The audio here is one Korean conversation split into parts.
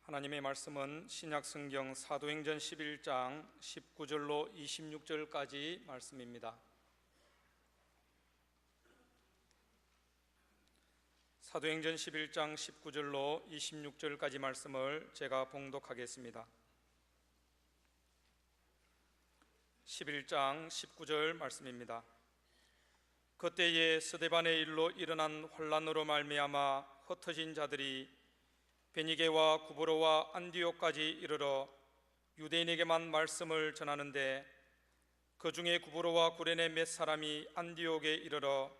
하나님의 말씀은 신약성경 사도행전 11장 19절로 26절까지 말씀입니다. 사도행전 11장 19절로 26절까지 말씀을 제가 봉독하겠습니다. 11장 19절 말씀입니다. 그때에 스데반의 일로 일어난 환난으로 말미암아 흩어진 자들이 베니게와 구브로와 안디옥까지 이르러 유대인에게만 말씀을 전하는데, 그 중에 구브로와 구레네 몇 사람이 안디옥에 이르러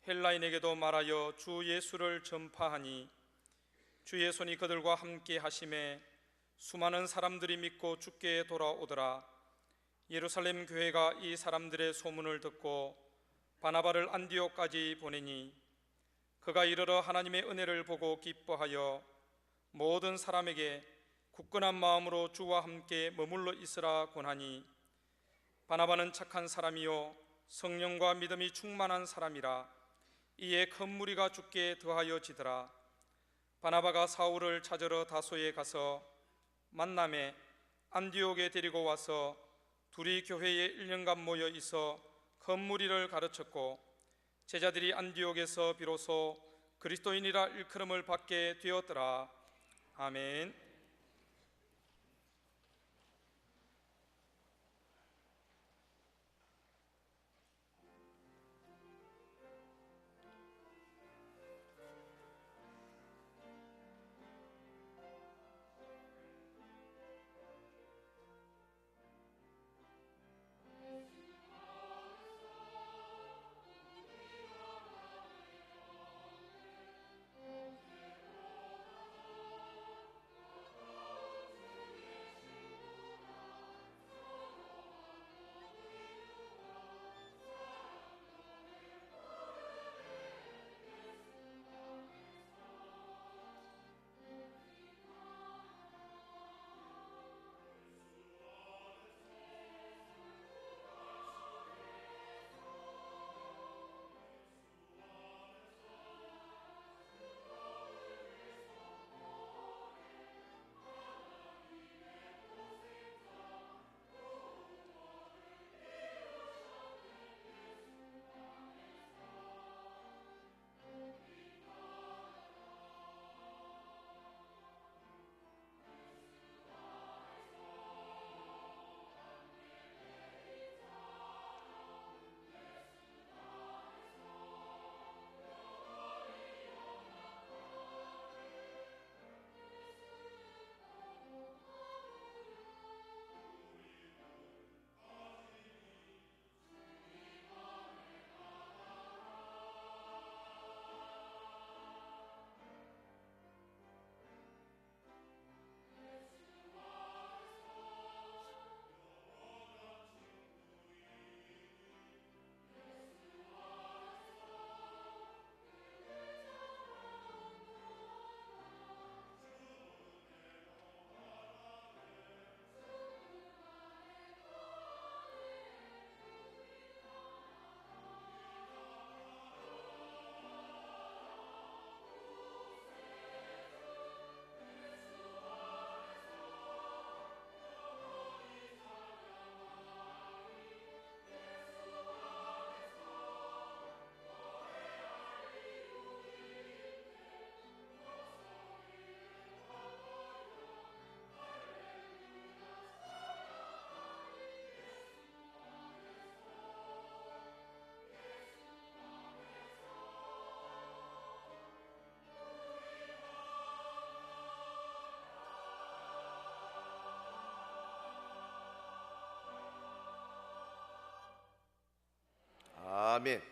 헬라인에게도 말하여 주 예수를 전파하니, 주의 손이 그들과 함께 하심에 수많은 사람들이 믿고 주께 돌아오더라. 예루살렘 교회가 이 사람들의 소문을 듣고 바나바를 안디옥까지 보내니, 그가 이르러 하나님의 은혜를 보고 기뻐하여 모든 사람에게 굳건한 마음으로 주와 함께 머물러 있으라 권하니, 바나바는 착한 사람이요 성령과 믿음이 충만한 사람이라. 이에 큰 무리가 주께 더하여 지더라. 바나바가 사울을 찾으러 다소에 가서 만남에 안디옥에 데리고 와서 둘이 교회에 1년간 모여 있어 큰 무리를 가르쳤고, 제자들이 안디옥에서 비로소 그리스도인이라 일컬음을 받게 되었더라. 아멘. 아멘.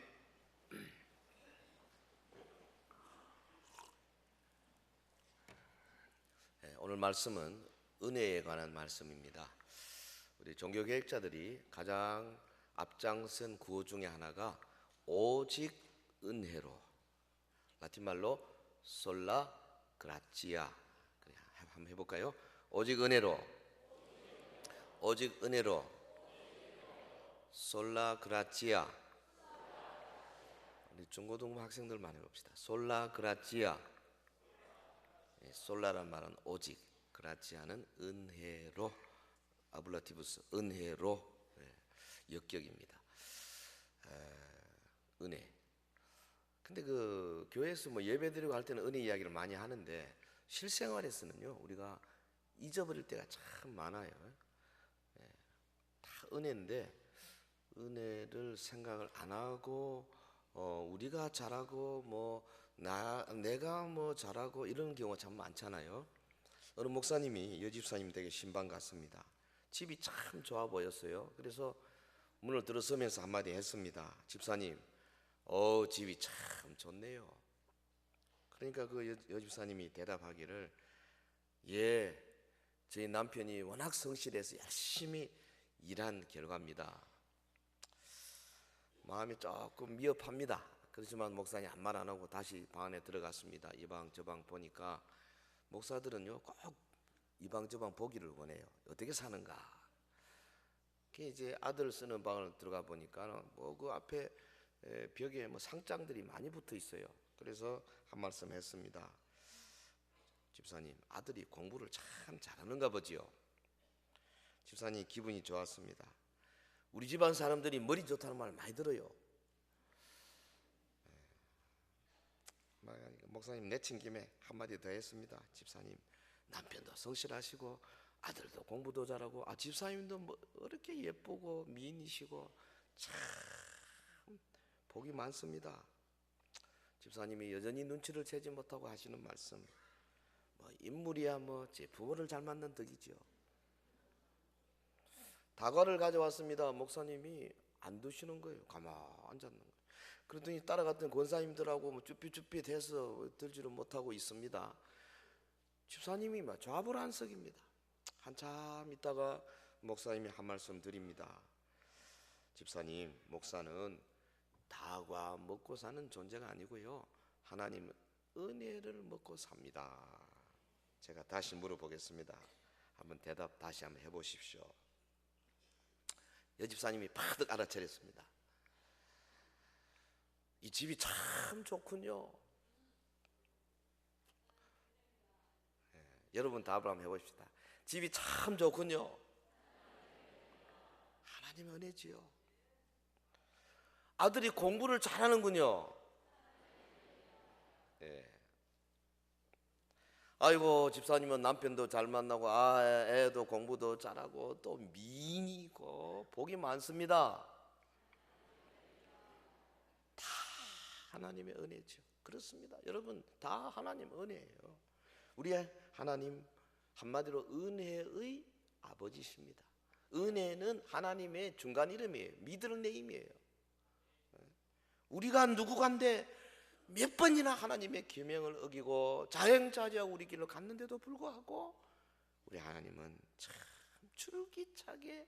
오늘 말씀은 은혜에 관한 말씀입니다. 우리 종교개혁자들이 가장 앞장선 구호 중에 하나가 오직 은혜로, 라틴 말로 솔라 그라치아. 한번 해볼까요? 오직 은혜로, 오직 은혜로, 솔라 그라치아. 우리 중고등부 학생들만 해봅시다. 솔라 그라치아. 솔라란 말은 오직, 그라치아는 은혜로, 아블라티부스 은혜로 역격입니다. 은혜. 근데 그 교회에서 뭐 예배드리고 할 때는 은혜 이야기를 많이 하는데 실생활에서는요 우리가 잊어버릴 때가 참 많아요. 다 은혜인데 은혜를 생각을 안 하고 우리가 잘하고 뭐 내가 뭐 잘하고 이런 경우가 참 많잖아요. 어느 목사님이 여집사님 댁에 신방 갔습니다. 집이 참 좋아 보였어요. 그래서 문을 들어서면서 한마디 했습니다. 집사님, 집이 참 좋네요. 그러니까 그 여집사님이 대답하기를, 예, 저희 남편이 워낙 성실해서 열심히 일한 결과입니다. 마음이 조금 미흡합니다. 그렇지만 목사님 아무 말 안 하고 다시 방 안에 들어갔습니다. 이 방 저 방 보니까 목사들은요 꼭 이 방 저 방 보기를 원해요. 어떻게 사는가. 그 이제 아들 쓰는 방을 들어가 보니까 뭐 그 앞에 벽에 뭐 상장들이 많이 붙어 있어요. 그래서 한 말씀 했습니다. 집사님, 아들이 공부를 참 잘하는가 보지요. 집사님 기분이 좋았습니다. 우리 집안 사람들이 머리 좋다는 말 많이 들어요. 목사님 내친 김에 한마디 더 했습니다. 집사님, 남편도 성실하시고 아들도 공부도 잘하고 집사님도 뭐 이렇게 예쁘고 미인이시고 참 복이 많습니다. 집사님이 여전히 눈치를 채지 못하고 하시는 말씀, 뭐 인물이야 뭐 제 부모를 잘 만난 덕이죠. 다과를 가져왔습니다. 목사님이 안 드시는 거예요. 가만 앉았는 거예요. 그러더니 따라갔던 권사님들하고 뭐 쭈삣쭈삣해서 들지를 못하고 있습니다. 집사님이 막 좌불안석입니다. 한참 있다가 목사님이 한 말씀 드립니다. 집사님, 목사는 다과 먹고 사는 존재가 아니고요, 하나님 은혜를 먹고 삽니다. 제가 다시 물어보겠습니다. 한번 대답 다시 한번 해보십시오. 여집사님이 파득 알아차렸습니다. 이 집이 참 좋군요. 여러분 답을 한번 해봅시다. 집이 참 좋군요. 하나님의 은혜지요. 아들이 공부를 잘하는군요. 아이고, 집사님은 남편도 잘 만나고 애도 공부도 잘하고 또 미인이고 복이 많습니다. 다 하나님의 은혜죠. 그렇습니다. 여러분, 다 하나님 은혜예요. 우리의 하나님 한마디로 은혜의 아버지십니다. 은혜는 하나님의 중간 이름이에요. 미들 네임이에요. 우리가 누구간데 몇 번이나 하나님의 계명을 어기고 자행자재하고 우리 길로 갔는데도 불구하고 우리 하나님은 참 줄기차게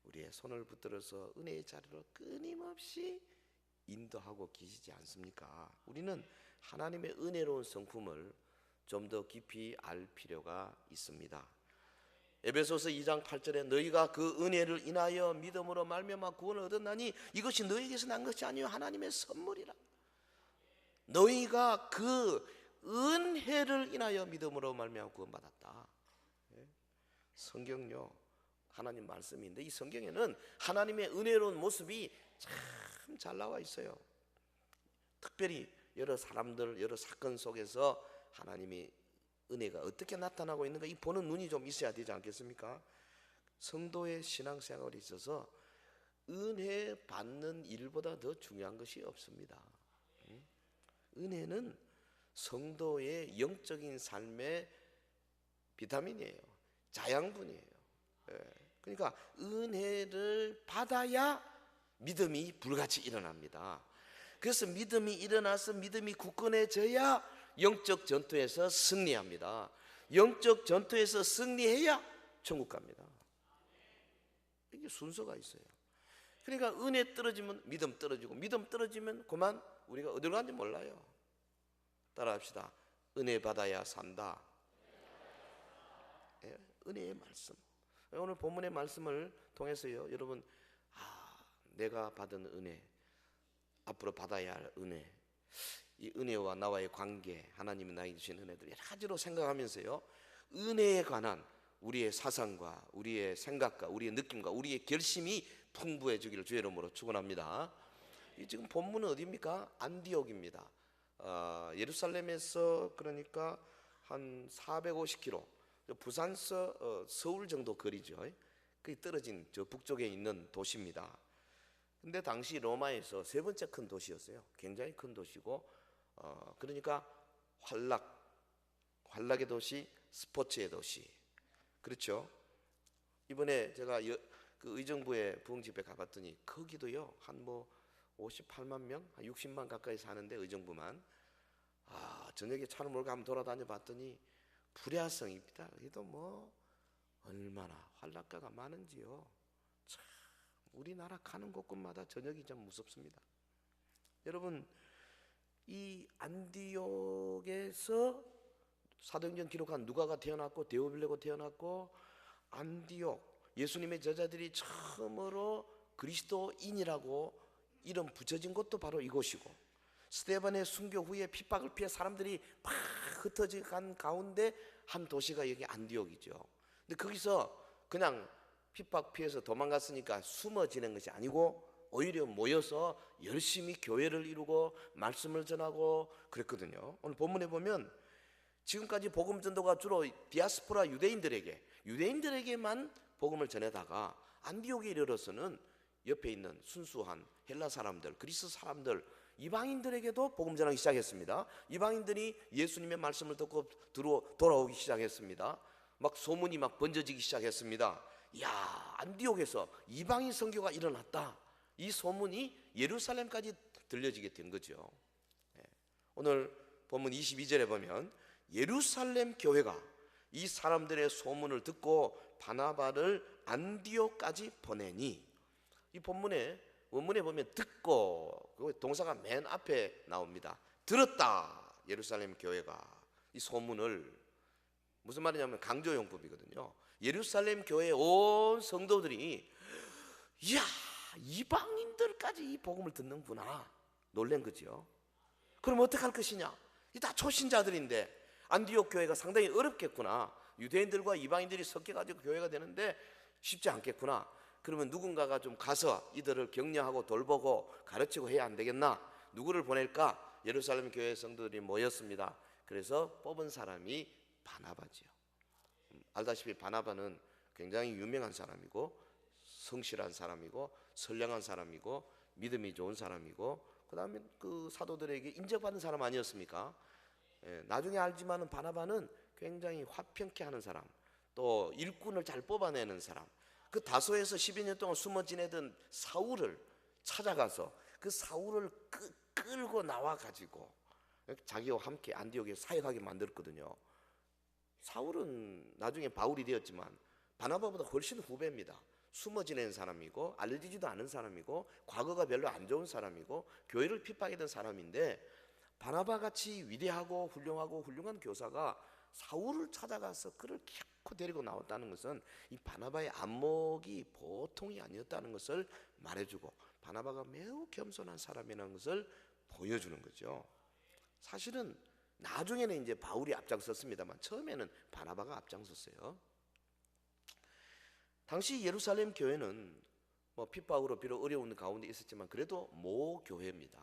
우리의 손을 붙들어서 은혜의 자리로 끊임없이 인도하고 계시지 않습니까? 우리는 하나님의 은혜로운 성품을 좀 더 깊이 알 필요가 있습니다. 에베소서 2장 8절에 너희가 그 은혜를 인하여 믿음으로 말미암아 구원을 얻었나니 이것이 너희에게서 난 것이 아니요 하나님의 선물이라. 너희가 그 은혜를 인하여 믿음으로 말미암아 구원받았다. 성경요 하나님 말씀인데 이 성경에는 하나님의 은혜로운 모습이 참 잘 나와 있어요. 특별히 여러 사람들 여러 사건 속에서 하나님이 은혜가 어떻게 나타나고 있는가 이 보는 눈이 좀 있어야 되지 않겠습니까? 성도의 신앙생활에 있어서 은혜 받는 일보다 더 중요한 것이 없습니다. 은혜는 성도의 영적인 삶의 비타민이에요. 자양분이에요. 그러니까 은혜를 받아야 믿음이 불같이 일어납니다. 그래서 믿음이 일어나서 믿음이 굳건해져야 영적 전투에서 승리합니다. 영적 전투에서 승리해야 천국 갑니다. 이게 순서가 있어요. 그러니까 은혜 떨어지면 믿음 떨어지고 믿음 떨어지면 그만 우리가 어디로 가는지 몰라요. 따라합시다. 은혜 받아야 산다. 은혜의 말씀. 오늘 본문의 말씀을 통해서요, 여러분, 내가 받은 은혜, 앞으로 받아야 할 은혜, 이 은혜와 나와의 관계, 하나님이 나에게 주신 은혜들 여러 가지로 생각하면서요, 은혜에 관한 우리의 사상과 우리의 생각과 우리의 느낌과 우리의 결심이 풍부해지기를 주의 이름으로 축원합니다. 이 지금 본문은 어디입니까? 안디옥입니다. 예루살렘에서 그러니까 한 450km, 부산서 서울 정도 거리죠. 그 떨어진 저 북쪽에 있는 도시입니다. 근데 당시 로마에서 세 번째 큰 도시였어요. 굉장히 큰 도시고, 그러니까 환락의 도시, 스포츠의 도시. 그렇죠? 이번에 제가 그 의정부의 부흥집회 가봤더니 거기도요 한 58만 명, 한 60만 가까이 사는데 의정부만 저녁에 차를 몰고 한번 돌아다녀 봤더니 불야성입니다. 그래도 얼마나 환락가가 많은지요. 참 우리나라 가는 곳곳마다 저녁이 좀 무섭습니다. 여러분, 이 안디옥에서 사도행전 기록한 누가가 태어났고 데오빌레가 태어났고, 안디옥 예수님의 제자들이 처음으로 그리스도인이라고 이름 붙여진 곳도 바로 이곳이고, 스데반의 순교 후에 핍박을 피해 사람들이 막 흩어져 간 가운데 한 도시가 여기 안디옥이죠. 근데 거기서 그냥 핍박 피해서 도망갔으니까 숨어 지낸 것이 아니고 오히려 모여서 열심히 교회를 이루고 말씀을 전하고 그랬거든요. 오늘 본문에 보면 지금까지 복음 전도가 주로 디아스포라 유대인들에게만 복음을 전하다가 안디옥에 이르러서는 옆에 있는 순수한 헬라 사람들, 그리스 사람들, 이방인들에게도 복음 전하기 시작했습니다. 이방인들이 예수님의 말씀을 듣고 돌아오기 시작했습니다. 막 소문이 막 번져지기 시작했습니다. 야, 안디옥에서 이방인 선교가 일어났다. 이 소문이 예루살렘까지 들려지게 된 거죠. 오늘 본문 22절에 보면 예루살렘 교회가 이 사람들의 소문을 듣고 바나바를 안디옥까지 보내니, 이 본문에 원문에 보면 듣고, 그 동사가 맨 앞에 나옵니다. 들었다. 예루살렘 교회가 이 소문을, 무슨 말이냐면 강조용법이거든요. 예루살렘 교회 온 성도들이 이야, 이방인들까지 이 복음을 듣는구나 놀란 거죠. 그럼 어떻게 할 것이냐? 이 다 초신자들인데 안디옥 교회가 상당히 어렵겠구나. 유대인들과 이방인들이 섞여가지고 교회가 되는데 쉽지 않겠구나. 그러면 누군가가 좀 가서 이들을 격려하고 돌보고 가르치고 해야 안 되겠나? 누구를 보낼까? 예루살렘 교회 성도들이 모였습니다. 그래서 뽑은 사람이 바나바지요. 알다시피 바나바는 굉장히 유명한 사람이고 성실한 사람이고 선량한 사람이고 믿음이 좋은 사람이고, 그 다음에 그 사도들에게 인정받는 사람 아니었습니까? 나중에 알지만은 바나바는 굉장히 화평케 하는 사람, 또 일꾼을 잘 뽑아내는 사람, 그 다소에서 12년 동안 숨어 지내던 사울을 찾아가서 그 사울을 끌고 나와 가지고 자기와 함께 안디옥에 사역하게 만들었거든요. 사울은 나중에 바울이 되었지만 바나바보다 훨씬 후배입니다. 숨어 지내는 사람이고 알려지지도 않은 사람이고 과거가 별로 안 좋은 사람이고 교회를 핍박했던 사람인데, 바나바같이 위대하고 훌륭한 교사가 사울을 찾아가서 그를 켜고 데리고 나왔다는 것은 이 바나바의 안목이 보통이 아니었다는 것을 말해주고, 바나바가 매우 겸손한 사람이라는 것을 보여주는 거죠. 사실은 나중에는 이제 바울이 앞장섰습니다만 처음에는 바나바가 앞장섰어요. 당시 예루살렘 교회는 핍박으로 비록 어려운 가운데 있었지만 그래도 모교회입니다.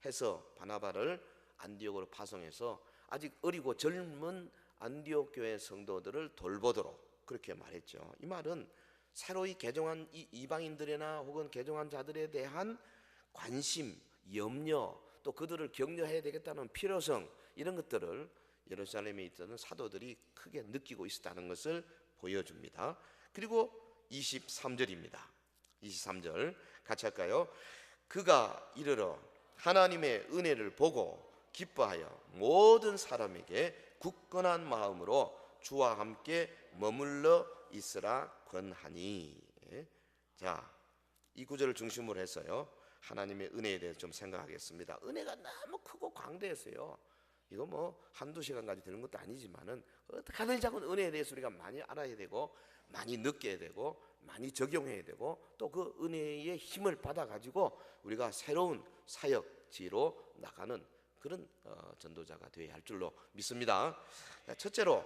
해서 바나바를 안디옥으로 파송해서 아직 어리고 젊은 안디옥 교회 성도들을 돌보도록 그렇게 말했죠. 이 말은 새로이 개종한 이방인들이나 혹은 개종한 자들에 대한 관심, 염려, 또 그들을 격려해야 되겠다는 필요성, 이런 것들을 예루살렘에 있던 사도들이 크게 느끼고 있었다는 것을 보여줍니다. 그리고 23절입니다. 23절 같이 할까요? 그가 이르러 하나님의 은혜를 보고 기뻐하여 모든 사람에게 굳건한 마음으로 주와 함께 머물러 있으라 권하니. 자, 이 구절을 중심으로 해서요 하나님의 은혜에 대해서 좀 생각하겠습니다. 은혜가 너무 크고 광대했어요. 이거 한두 시간까지 되는 것도 아니지만은 어떻게 하든지 자꾸 은혜에 대해서 우리가 많이 알아야 되고 많이 느껴야 되고 많이 적용해야 되고, 또 그 은혜의 힘을 받아 가지고 우리가 새로운 사역지로 나가는 그런 전도자가 되어야 할 줄로 믿습니다. 첫째로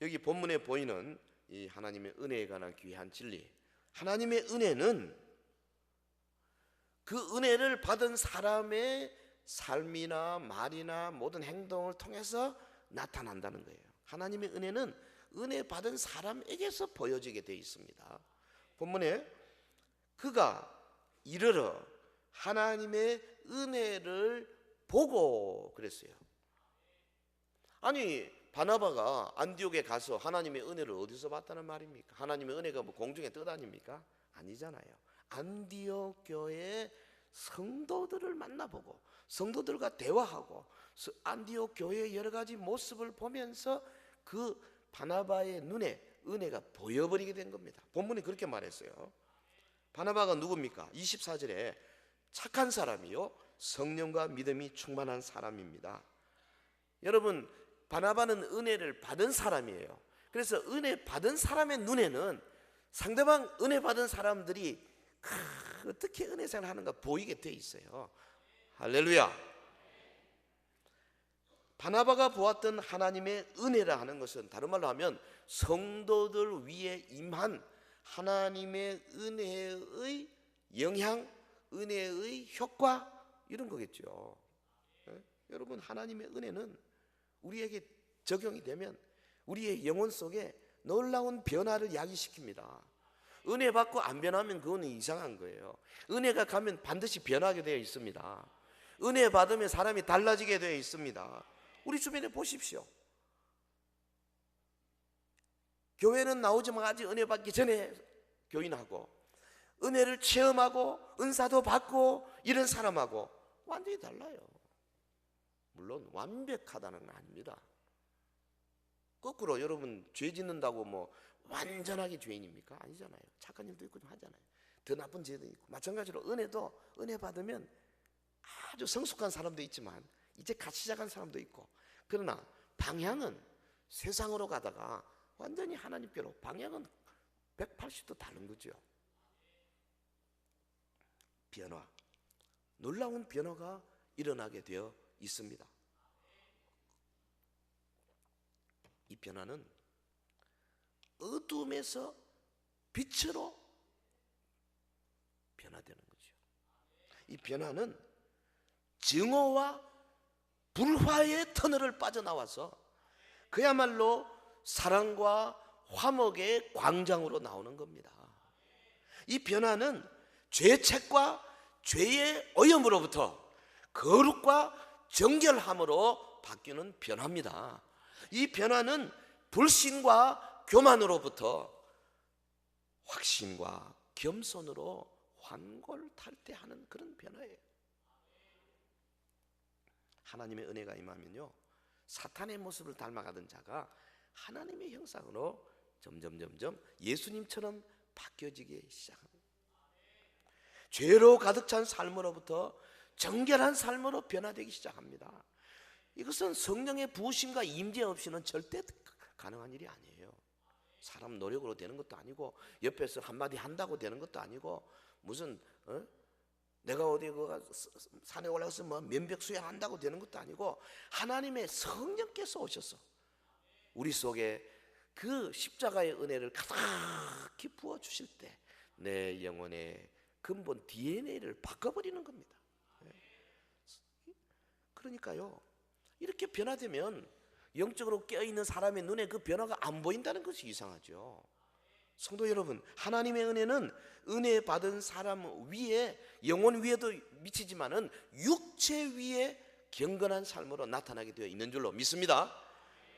여기 본문에 보이는 이 하나님의 은혜에 관한 귀한 진리, 하나님의 은혜는 그 은혜를 받은 사람의 삶이나 말이나 모든 행동을 통해서 나타난다는 거예요. 하나님의 은혜는 은혜 받은 사람에게서 보여지게 되어 있습니다. 본문에 그가 이르러 하나님의 은혜를 보고 그랬어요. 아니, 바나바가 안디옥에 가서 하나님의 은혜를 어디서 봤다는 말입니까? 하나님의 은혜가 뭐 공중에 떠다닙니까? 아니잖아요. 안디옥 교회의 성도들을 만나보고 성도들과 대화하고 안디옥 교회의 여러 가지 모습을 보면서 그 바나바의 눈에 은혜가 보여버리게 된 겁니다. 본문이 그렇게 말했어요. 바나바가 누굽니까? 24절에 착한 사람이요 성령과 믿음이 충만한 사람입니다. 여러분, 바나바는 은혜를 받은 사람이에요. 그래서 은혜 받은 사람의 눈에는 상대방 은혜 받은 사람들이 어떻게 은혜 생활을 하는가 보이게 돼 있어요. 할렐루야. 바나바가 보았던 하나님의 은혜라 하는 것은 다른 말로 하면 성도들 위에 임한 하나님의 은혜의 영향, 은혜의 효과, 이런 거겠죠. 여러분, 하나님의 은혜는 우리에게 적용이 되면 우리의 영혼 속에 놀라운 변화를 야기시킵니다. 은혜 받고 안 변하면 그거는 이상한 거예요. 은혜가 가면 반드시 변하게 되어 있습니다. 은혜 받으면 사람이 달라지게 되어 있습니다. 우리 주변에 보십시오. 교회는 나오지만 아직 은혜 받기 전에 교인하고 은혜를 체험하고 은사도 받고 이런 사람하고 완전히 달라요. 물론 완벽하다는 건 아닙니다. 거꾸로 여러분, 죄 짓는다고 뭐 완전하게 죄인입니까? 아니잖아요. 착한 일도 있고 좀 하잖아요. 더 나쁜 죄도 있고. 마찬가지로 은혜도 은혜 받으면 아주 성숙한 사람도 있지만 이제 갓 시작한 사람도 있고, 그러나 방향은 세상으로 가다가 완전히 하나님께로 방향은 180도 다른 거죠. 변화, 놀라운 변화가 일어나게 되어 있습니다. 이 변화는 어둠에서 빛으로 변화되는 거죠. 이 변화는 증오와 불화의 터널을 빠져나와서 그야말로 사랑과 화목의 광장으로 나오는 겁니다. 이 변화는 죄책과 죄의 오염으로부터 거룩과 정결함으로 바뀌는 변화입니다. 이 변화는 불신과 교만으로부터 확신과 겸손으로 환골탈태하는 그런 변화예요. 하나님의 은혜가 임하면요, 사탄의 모습을 닮아가던 자가 하나님의 형상으로 점점 예수님처럼 바뀌어지기 시작합니다. 죄로 가득 찬 삶으로부터 정결한 삶으로 변화되기 시작합니다. 이것은 성령의 부으심과 임재 없이는 절대 가능한 일이 아니에요. 사람 노력으로 되는 것도 아니고 옆에서 한마디 한다고 되는 것도 아니고 무슨 내가 어디 산에 올라가서 뭐 면벽 수양한다고 되는 것도 아니고 하나님의 성령께서 오셔서 우리 속에 그 십자가의 은혜를 가득히 부어주실 때 내 영혼의 근본 DNA를 바꿔버리는 겁니다. 그러니까요, 이렇게 변화되면 영적으로 깨어있는 사람의 눈에 그 변화가 안 보인다는 것이 이상하죠. 성도 여러분, 하나님의 은혜는 은혜 받은 사람 위에, 영혼 위에도 미치지만은 육체 위에 경건한 삶으로 나타나게 되어 있는 줄로 믿습니다.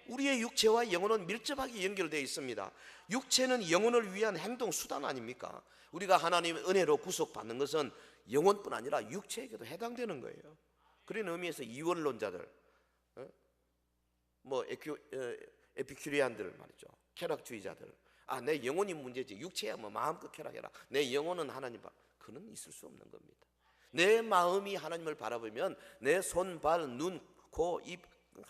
우리의 육체와 영혼은 밀접하게 연결되어 있습니다. 육체는 영혼을 위한 행동 수단 아닙니까? 우리가 하나님의 은혜로 구속받는 것은 영혼뿐 아니라 육체에게도 해당되는 거예요. 그런 의미에서 이원론자들, 뭐 에피큐리안들 말이죠, 쾌락주의자들, 내 영혼이 문제지, 육체야 뭐 마음껏 쾌락해라, 내 영혼은 하나님 그는 있을 수 없는 겁니다. 내 마음이 하나님을 바라보면 내 손, 발, 눈, 코, 입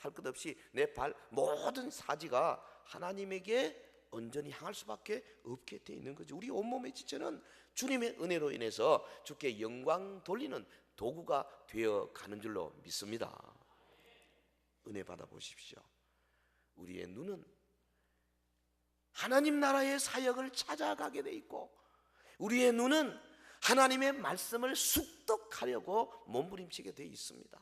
할 것 없이 내 발 모든 사지가 하나님에게 온전히 향할 수밖에 없게 돼 있는 거죠. 우리 온몸의 지체는 주님의 은혜로 인해서 주께 영광 돌리는 도구가 되어 가는 줄로 믿습니다. 은혜 받아 보십시오. 우리의 눈은 하나님 나라의 사역을 찾아가게 돼 있고, 우리의 눈은 하나님의 말씀을 습득하려고 몸부림치게 돼 있습니다.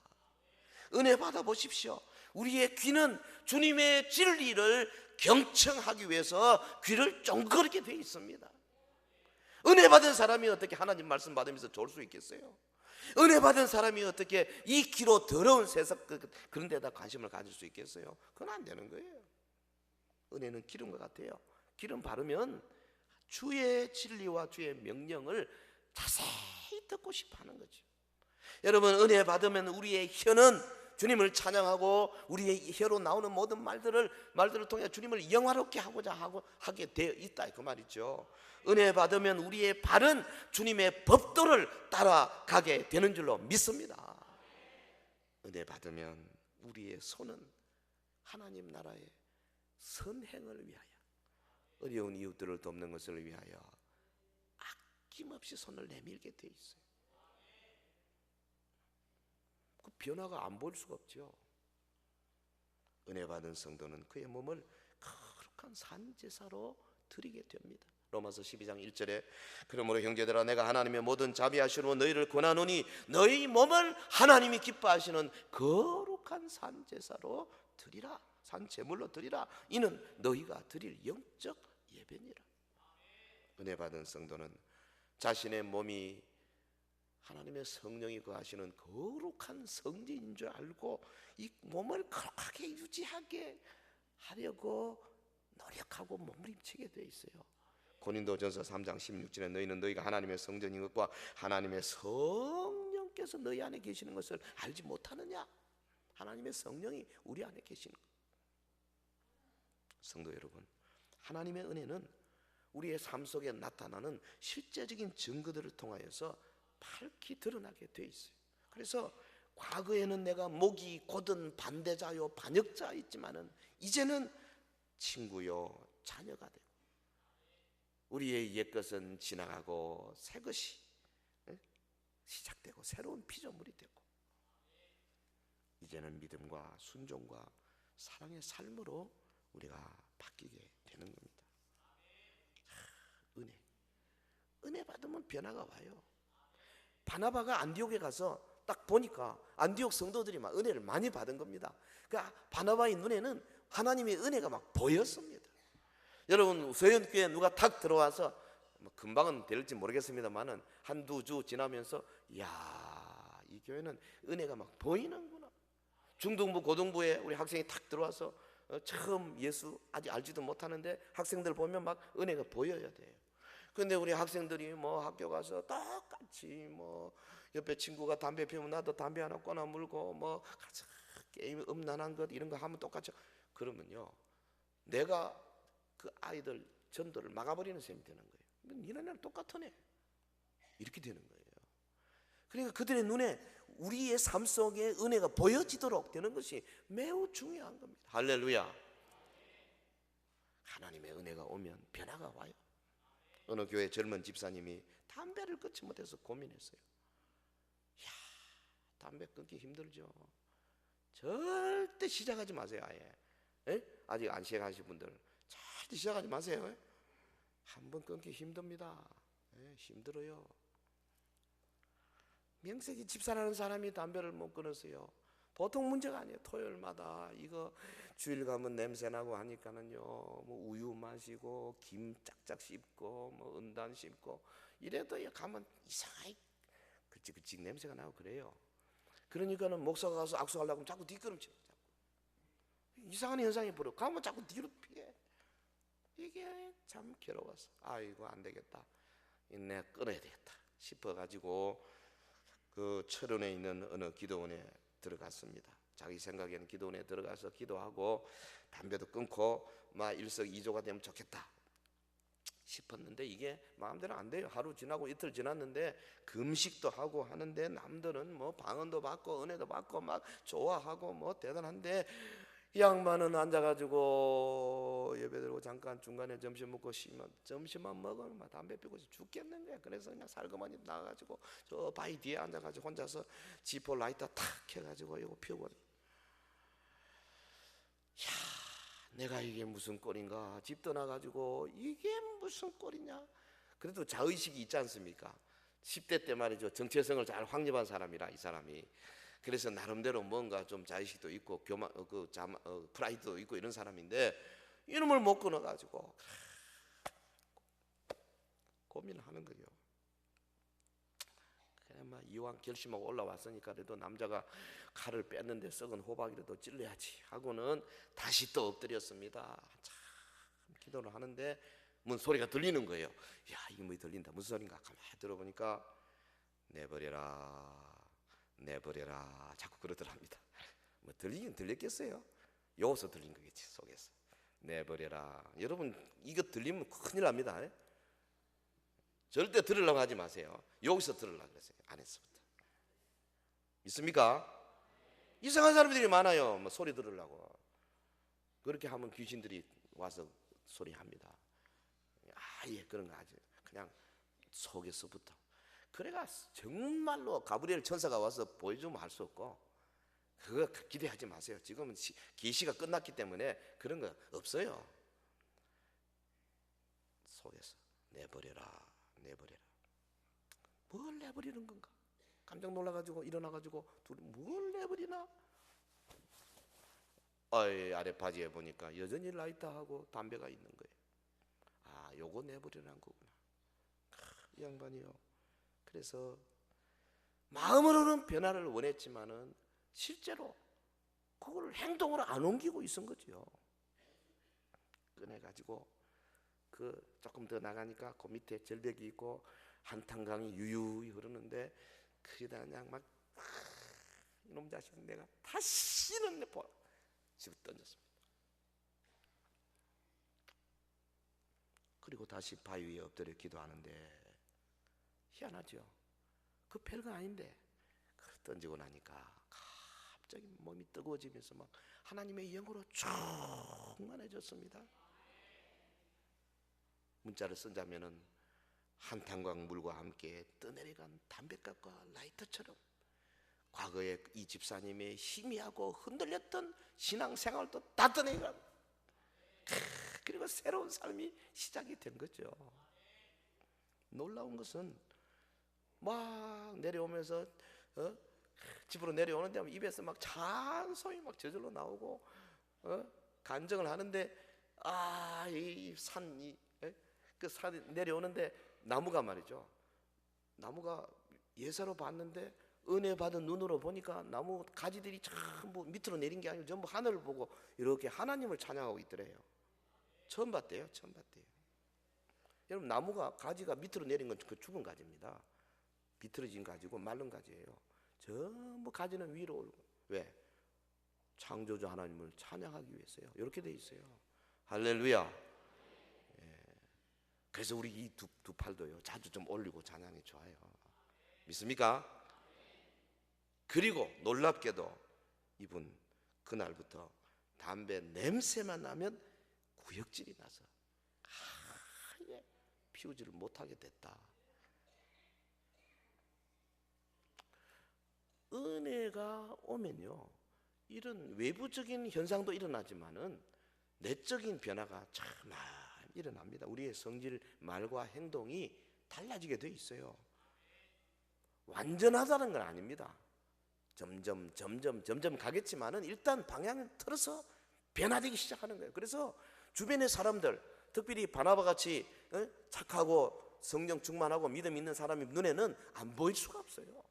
은혜 받아 보십시오. 우리의 귀는 주님의 진리를 경청하기 위해서 귀를 쫑그렇게 돼 있습니다. 은혜 받은 사람이 어떻게 하나님 말씀 받으면서 좋을 수 있겠어요? 은혜 받은 사람이 어떻게 이 귀로 더러운 세상 그런 데다 관심을 가질 수 있겠어요? 그건 안 되는 거예요. 은혜는 기름과 같아요. 기름 바르면 주의 진리와 주의 명령을 자세히 듣고 싶어 하는 거죠. 여러분, 은혜 받으면 우리의 혀는 주님을 찬양하고, 우리의 혀로 나오는 모든 말들을 통해 주님을 영화롭게 하게 되어 있다, 그 말이죠. 은혜 받으면 우리의 발은 주님의 법도를 따라가게 되는 줄로 믿습니다. 은혜 받으면 우리의 손은 하나님 나라의 선행을 위하여, 어려운 이웃들을 돕는 것을 위하여 아낌없이 손을 내밀게 돼 있어요. 그 변화가 안 보일 수가 없죠. 은혜 받은 성도는 그의 몸을 거룩한 산제사로 드리게 됩니다. 로마서 12장 1절에 그러므로 형제들아, 내가 하나님의 모든 자비하시로 너희를 권하노니 너희 몸을 하나님이 기뻐하시는 거룩한 산제사로 드리라, 산제물로 드리라. 이는 너희가 드릴 영적 예배니라. 은혜 받은 성도는 자신의 몸이 하나님의 성령이 거하시는 거룩한 성전인 줄 알고 이 몸을 거룩하게 유지하게 하려고 노력하고 몸부림치게 돼 있어요. 고린도전서 3장 16절에 너희는 너희가 하나님의 성전인 것과 하나님의 성령께서 너희 안에 계시는 것을 알지 못하느냐? 하나님의 성령이 우리 안에 계시는 것. 성도 여러분, 하나님의 은혜는 우리의 삶 속에 나타나는 실제적인 증거들을 통하여서 밝히 드러나게 돼 있어요. 그래서 과거에는 내가 목이 곧은 반대자요 반역자 있지만은 이제는 친구요 자녀가 되고, 우리의 옛것은 지나가고 새 것이 시작되고 새로운 피조물이 되고, 이제는 믿음과 순종과 사랑의 삶으로 우리가 바뀌게 되는 겁니다. 은혜 받으면 변화가 와요. 바나바가 안디옥에 가서 딱 보니까 안디옥 성도들이 막 은혜를 많이 받은 겁니다. 그러니까 바나바의 눈에는 하나님의 은혜가 막 보였습니다. 여러분, 서현교회 누가 탁 들어와서 뭐 금방은 될지 모르겠습니다만은 한두 주 지나면서 이야, 이 교회는 은혜가 막 보이는구나. 중등부 고등부에 우리 학생이 탁 들어와서 처음 예수 아직 알지도 못하는데 학생들 보면 막 은혜가 보여야 돼요. 근데 우리 학생들이 뭐 학교 가서 똑같이 뭐 옆에 친구가 담배 피우면 나도 담배 하나 꺼내 물고 뭐 게임 음란한 것 이런 거 하면 똑같죠. 그러면요, 내가 그 아이들 전도를 막아버리는 셈이 되는 거예요. 니네는 똑같으네, 이렇게 되는 거예요. 그러니까 그들의 눈에 우리의 삶 속에 은혜가 보여지도록 되는 것이 매우 중요한 겁니다. 할렐루야. 하나님의 은혜가 오면 변화가 와요. 어느 교회 젊은 집사님이 담배를 끊지 못해서 고민했어요. 이야, 담배 끊기 힘들죠. 절대 시작하지 마세요. 아예. 아직 안 시작하신 분들 절대 시작하지 마세요. 한번 끊기 힘듭니다. 힘들어요. 명색이 집사라는 사람이 담배를 못 끊었어요. 보통 문제가 아니에요. 토요일마다 이거 주일 가면 냄새 나고 하니까는요, 뭐 우유 마시고 김 짝짝 씹고 뭐 은단 씹고 이래도 가면 이상하게 그찍그찍 냄새가 나고 그래요. 그러니까는 목사가 가서 악수하려고 하면 자꾸 뒷걸음질, 이상한 현상이 벌어. 가면 자꾸 뒤로 피해. 이게 참 괴로워서 아이고 안 되겠다, 내가 끊어야 되겠다 싶어가지고 그 철원에 있는 어느 기도원에 들어갔습니다. 자기 생각에는 기도원에 들어가서 기도하고 담배도 끊고 막 일석이조가 되면 좋겠다 싶었는데 이게 마음대로 안 돼요. 하루 지나고 이틀 지났는데 금식도 하고 하는데 남들은 뭐 방언도 받고 은혜도 받고 막 좋아하고 뭐 대단한데 이 양반은 앉아가지고 예배 드리고 잠깐 중간에 점심 먹고 쉬면 점심만 먹으면 막 담배 피고 죽겠는 거야. 그래서 그냥 살그머니 나가가지고 저 바위 뒤에 앉아가지고 혼자서 지포 라이터 탁 켜가지고 이거 피우고, 야, 내가 이게 무슨 꼴인가, 집 떠나가지고 이게 무슨 꼴이냐. 그래도 자의식이 있지 않습니까? 10대 때 말이죠, 정체성을 잘 확립한 사람이라, 이 사람이. 그래서 나름대로 뭔가 좀 자의식도 있고 프라이드도 있고 이런 사람인데, 이놈을 못 끊어가지고 고민을 하는 거죠. 그냥 이왕 결심하고 올라왔으니까 그래도 남자가 칼을 뺐는데 썩은 호박이라도 찔러야지 하고는 다시 또 엎드렸습니다. 참 기도를 하는데 문 소리가 들리는 거예요. 야, 이게 뭐 들린다, 무슨 소린가. 가만히 들어보니까 내버려라, 내버려라, 자꾸 그러더랍니다. 뭐 들리긴 들렸겠어요? 여기서 들린 거겠지, 속에서. 내버려라. 여러분, 이거 들리면 큰일 납니다. 절대 들으려고 하지 마세요. 여기서 들으려고 그랬어요, 안에서부터. 있습니까? 이상한 사람들이 많아요. 뭐 소리 들으려고. 그렇게 하면 귀신들이 와서 소리합니다. 아예 그런 거 아주 그냥 속에서부터. 그래가 정말로 가브리엘 천사가 와서 보여주면 할 수 없고, 그거 기대하지 마세요. 지금은 계시가 끝났기 때문에 그런 거 없어요. 속에서 내버려라, 내버려라. 뭘 내버리는 건가? 깜짝 놀라가지고 일어나가지고 둘이 뭘 내버리나? 아래 바지에 보니까 여전히 라이터 하고 담배가 있는 거예요. 아, 요거 내버리라는 거구나. 이 양반이요. 그래서 마음으로는 변화를 원했지만은 실제로 그걸 행동으로 안 옮기고 있은 거죠. 꺼내가지고 그 조금 더 나가니까 그 밑에 절벽이 있고 한탄강이 유유히 흐르는데, 그게다 그냥 막 이놈 자식 내가 다시는 내 집어 던졌습니다. 그리고 다시 바위 위에 엎드려 기도하는데, 희한하죠. 그 별거 아닌데 그걸 던지고 나니까 갑자기 몸이 뜨거워지면서 막 하나님의 영으로 충만해졌습니다. 문자를 쓰자면은 한탄광 물과 함께 떠내려간 담뱃값과 라이터처럼 과거에 이 집사님의 희미하고 흔들렸던 신앙생활도 다 떠내려간, 그리고 새로운 삶이 시작이 된 거죠. 놀라운 것은 막 내려오면서 집으로 내려오는데 입에서 막 찬송이 막 저절로 나오고 간증을 하는데, 이 산이 그 산이 내려오는데 나무가 말이죠. 나무가 예사로 봤는데 은혜 받은 눈으로 보니까 나무 가지들이 전부 밑으로 내린 게 아니고 전부 하늘을 보고 이렇게 하나님을 찬양하고 있더래요. 처음 봤대요, 처음 봤대요. 여러분, 나무가 가지가 밑으로 내린 건 그 죽은 가지입니다. 비틀어진 가지고 마른 가지예요. 전부 가지는 위로 올고. 왜? 창조주 하나님을 찬양하기 위해서요. 이렇게 돼 있어요. 할렐루야. 그래서 우리 이 두 팔도요 자주 좀 올리고 찬양이 좋아요. 믿습니까? 그리고 놀랍게도 이분 그날부터 담배 냄새만 나면 구역질이 나서 아예 피우지를 못하게 됐다. 은혜가 오면요, 이런 외부적인 현상도 일어나지만은 내적인 변화가 참 많이 일어납니다. 우리의 성질, 말과 행동이 달라지게 돼 있어요. 완전하다는 건 아닙니다. 점점 가겠지만은 일단 방향을 틀어서 변화되기 시작하는 거예요. 그래서 주변의 사람들, 특별히 바나바 같이 착하고 성령 충만하고 믿음 있는 사람이 눈에는 안 보일 수가 없어요.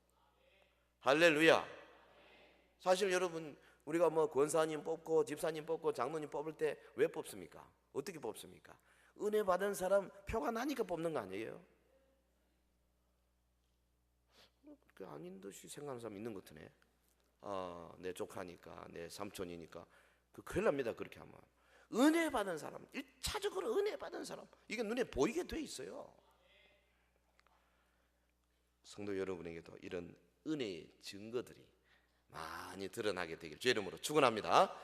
할렐루야. 사실 여러분, 우리가 뭐 권사님 뽑고 집사님 뽑고 장로님 뽑을 때 왜 뽑습니까? 어떻게 뽑습니까? 은혜 받은 사람 표가 나니까 뽑는 거 아니에요? 그 아닌 듯이 생각하는 사람 있는 것 같으네. 내 조카니까, 내 삼촌이니까. 그 큰일 납니다, 그렇게 하면. 은혜 받은 사람, 1차적으로 은혜 받은 사람, 이게 눈에 보이게 돼 있어요. 성도 여러분에게도 이런 은혜의 증거들이 많이 드러나게 되길 주의 이름으로 축원합니다.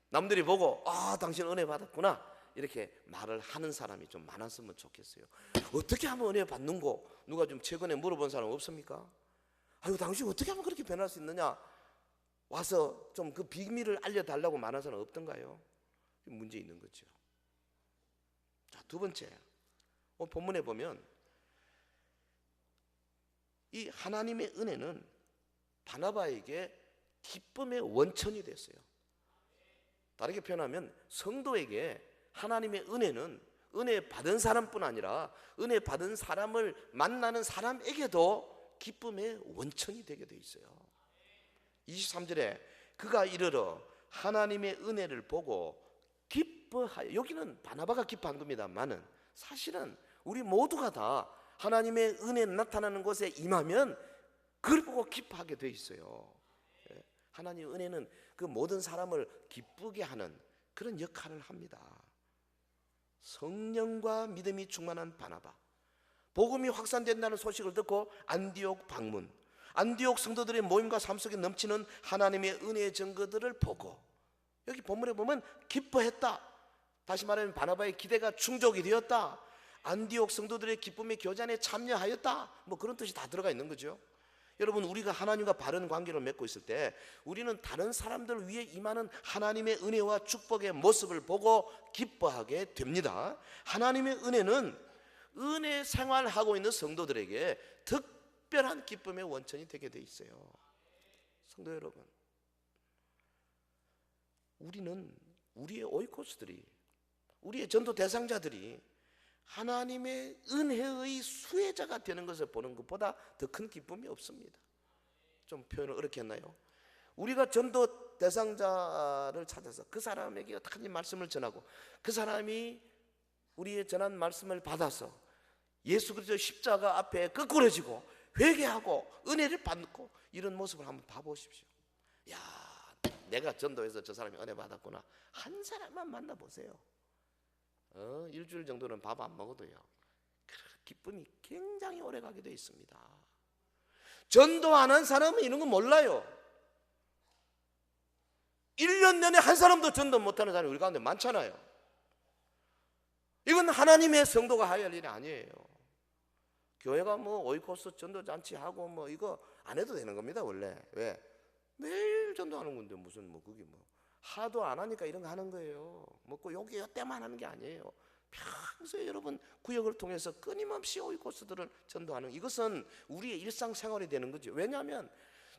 남들이 보고 당신 은혜 받았구나 이렇게 말을 하는 사람이 좀 많았으면 좋겠어요. 어떻게 하면 은혜 받는고? 누가 좀 최근에 물어본 사람 없습니까? 아유, 당신 어떻게 하면 그렇게 변할 수 있느냐? 와서 좀 그 비밀을 알려달라고 말하는 사람 없던가요? 문제 있는 거죠. 자, 두 번째, 오늘 본문에 보면 이 하나님의 은혜는 바나바에게 기쁨의 원천이 됐어요. 다르게 표현하면 성도에게 하나님의 은혜는 은혜 받은 사람뿐 아니라 은혜 받은 사람을 만나는 사람에게도 기쁨의 원천이 되게 돼 있어요. 23절에 그가 이르러 하나님의 은혜를 보고 기뻐하여, 여기는 바나바가 기뻐한 겁니다만은 사실은 우리 모두가 다 하나님의 은혜 나타나는 곳에 임하면 그걸 보고 기뻐하게 돼 있어요. 하나님의 은혜는 그 모든 사람을 기쁘게 하는 그런 역할을 합니다. 성령과 믿음이 충만한 바나바, 복음이 확산된다는 소식을 듣고 안디옥 방문, 안디옥 성도들의 모임과 삶 속에 넘치는 하나님의 은혜의 증거들을 보고 여기 본문에 보면 기뻐했다. 다시 말하면 바나바의 기대가 충족이 되었다. 안디옥 성도들의 기쁨의 교잔에 참여하였다. 뭐 그런 뜻이 다 들어가 있는 거죠. 여러분, 우리가 하나님과 바른 관계를 맺고 있을 때 우리는 다른 사람들 위해 임하는 하나님의 은혜와 축복의 모습을 보고 기뻐하게 됩니다. 하나님의 은혜는 은혜 생활하고 있는 성도들에게 특별한 기쁨의 원천이 되게 돼 있어요. 성도 여러분, 우리는 우리의 오이코스들이, 우리의 전도 대상자들이 하나님의 은혜의 수혜자가 되는 것을 보는 것보다 더 큰 기쁨이 없습니다. 좀 표현을 어렵게 했나요? 우리가 전도 대상자를 찾아서 그 사람에게 어떻게 말씀을 전하고 그 사람이 우리의 전한 말씀을 받아서 예수 그리스도 십자가 앞에 끄꾸러지고 회개하고 은혜를 받고 이런 모습을 한번 봐보십시오. 야, 내가 전도해서 저 사람이 은혜 받았구나. 한 사람만 만나보세요. 일주일 정도는 밥 안 먹어도요, 기쁨이 굉장히 오래가게 되어 있습니다. 전도하는 사람은 이런 거 몰라요. 1년 내내 한 사람도 전도 못하는 사람이 우리 가운데 많잖아요. 이건 하나님의 성도가 해야 할 일이 아니에요. 교회가 뭐 오이코스 전도잔치하고 뭐 이거 안 해도 되는 겁니다. 원래. 왜? 매일 전도하는 건데 무슨 뭐 그게 뭐 하도 안 하니까 이런 거 하는 거예요. 먹고 여기 때만 하는 게 아니에요. 평소에 여러분 구역을 통해서 끊임없이 오이코스들을 전도하는, 이것은 우리의 일상생활이 되는 거죠. 왜냐하면